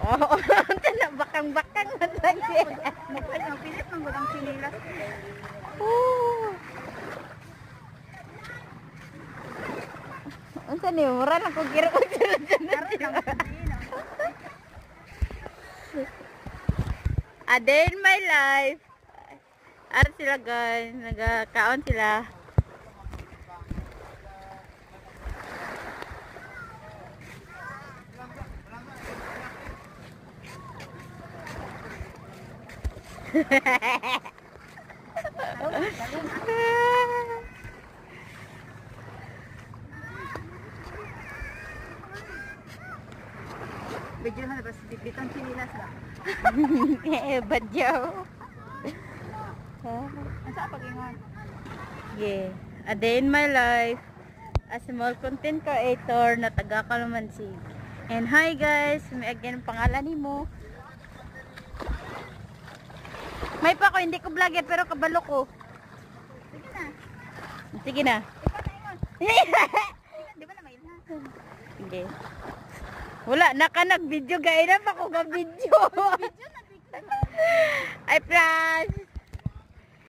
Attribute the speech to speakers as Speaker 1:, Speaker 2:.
Speaker 1: Oo, bakang-bakang man lagi.
Speaker 2: Magpilit ng walang sinilas.
Speaker 1: Unsa ni mura lang kog giro og A day in my life. Ar sila guys, nagakaon sila.
Speaker 2: Medyo na basta bitbitang sinilas ba?
Speaker 1: Badyaw.
Speaker 2: Asa pag-ingon?
Speaker 1: Yeah. A day in my life. A small content creator na taga Kalumansig. And hi guys, may again pangalan nimo. May pa ko, hindi ko vlogger pero kabalo ko.
Speaker 2: Sige na.
Speaker 1: Sige na.
Speaker 2: Di ba na may ilhan?
Speaker 1: Sige. Wala, naka nag-video gaya na pa ko ga-video.
Speaker 2: Video na bigla.
Speaker 1: Ay, plus.